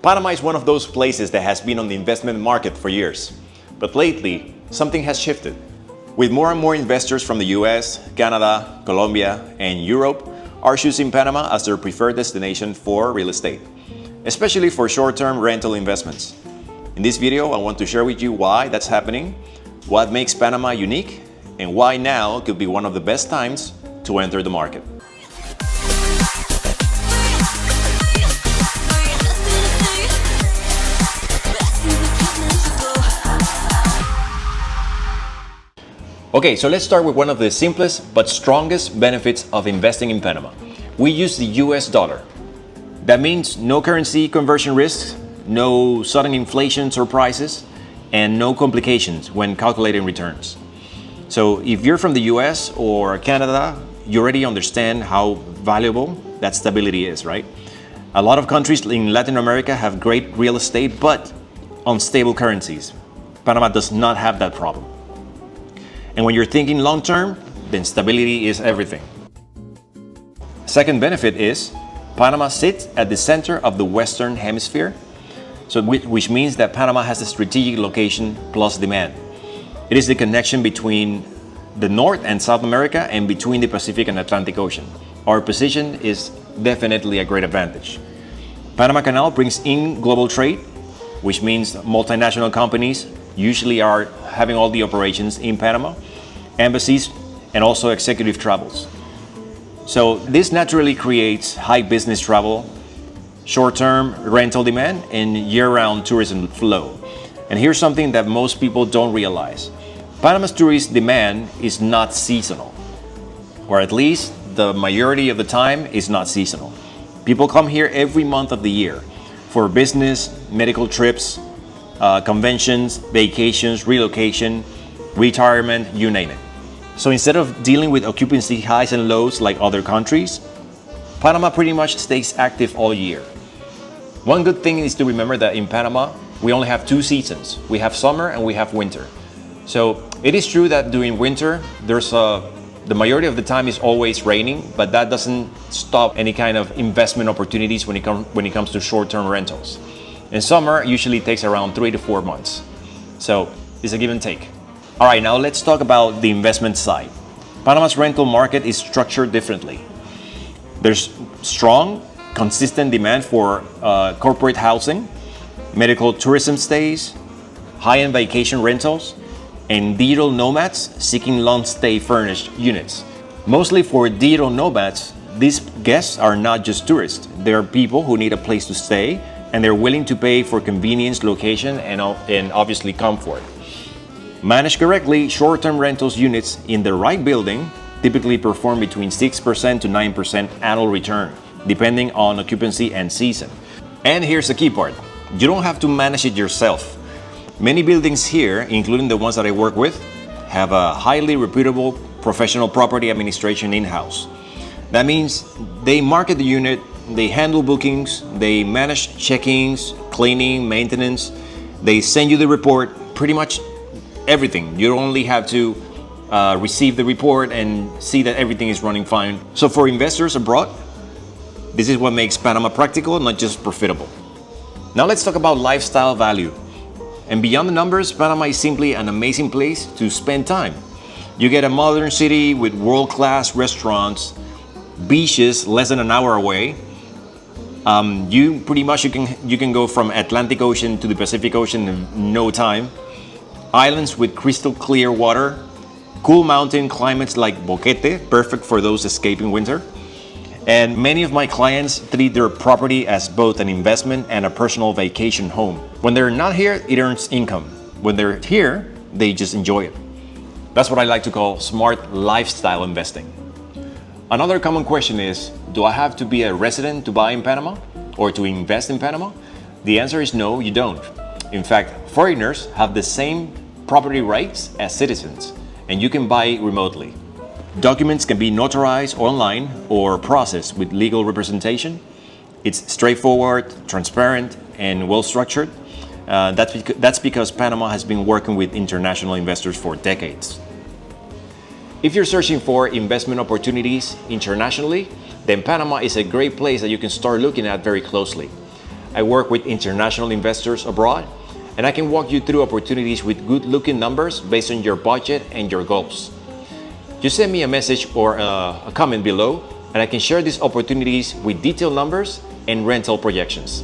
Panama is one of those places that has been on the investment market for years. But lately, something has shifted. With more and more investors from the US, Canada, Colombia, and Europe are choosing Panama as their preferred destination for real estate, especially for short-term rental investments. In this video, I want to share with you why that's happening, what makes Panama unique, and why now could be one of the best times to enter the market. Okay, so let's start with one of the simplest but strongest benefits of investing in Panama. We use the US dollar. That means no currency conversion risks, no sudden inflation surprises, and no complications when calculating returns. So if you're from the US or Canada, you already understand how valuable that stability is, right? A lot of countries in Latin America have great real estate, but unstable currencies. Panama does not have that problem. And when you're thinking long-term, then stability is everything. Second benefit is Panama sits at the center of the Western Hemisphere, which means that Panama has a strategic location plus demand. It is the connection between the North and South America and between the Pacific and Atlantic Ocean. Our position is definitely a great advantage. Panama Canal brings in global trade, which means multinational companies usually are having all the operations in Panama, embassies, and also executive travels. So this naturally creates high business travel, short-term rental demand, and year-round tourism flow. And here's something that most people don't realize. Panama's tourist demand is not seasonal, or at least the majority of the time is not seasonal. People come here every month of the year for business, medical trips, conventions, vacations, relocation, retirement, you name it. So instead of dealing with occupancy highs and lows like other countries, Panama pretty much stays active all year. One good thing is to remember that in Panama, we only have two seasons. We have summer and we have winter. So it is true that during winter, the majority of the time is always raining, but that doesn't stop any kind of investment opportunities when it comes to short-term rentals. In summer, usually takes around 3 to 4 months. So it's a give and take. All right, now let's talk about the investment side. Panama's rental market is structured differently. There's strong, consistent demand for corporate housing, medical tourism stays, high-end vacation rentals, and digital nomads seeking long-stay furnished units. Mostly for digital nomads, these guests are not just tourists. They're people who need a place to stay, and they're willing to pay for convenience, location, and obviously comfort. Managed correctly, short-term rentals units in the right building typically perform between 6% to 9% annual return, depending on occupancy and season. And here's the key part. You don't have to manage it yourself. Many buildings here, including the ones that I work with, have a highly reputable professional property administration in-house. That means they market the unit, they handle bookings, they manage check-ins, cleaning, maintenance, they send you the report, pretty much everything. You only have to receive the report and see that everything is running fine. So for investors abroad, this is what makes Panama practical, not just profitable. Now let's talk about lifestyle value. And beyond the numbers, Panama is simply an amazing place to spend time. You get a modern city with world-class restaurants, beaches less than an hour away. You can go from Atlantic Ocean to the Pacific Ocean in no time. Islands with crystal clear water, cool mountain climates like Boquete, perfect for those escaping winter. And many of my clients treat their property as both an investment and a personal vacation home. When they're not here, it earns income. When they're here, they just enjoy it. That's what I like to call smart lifestyle investing. Another common question is, do I have to be a resident to buy in Panama or to invest in Panama? The answer is no, you don't. In fact, foreigners have the same property rights as citizens, and you can buy remotely. Documents can be notarized online or processed with legal representation. It's straightforward, transparent, and well-structured. That's because Panama has been working with international investors for decades. If you're searching for investment opportunities internationally, then Panama is a great place that you can start looking at very closely. I work with international investors abroad, and I can walk you through opportunities with good-looking numbers based on your budget and your goals. Just send me a message or a comment below, and I can share these opportunities with detailed numbers and rental projections.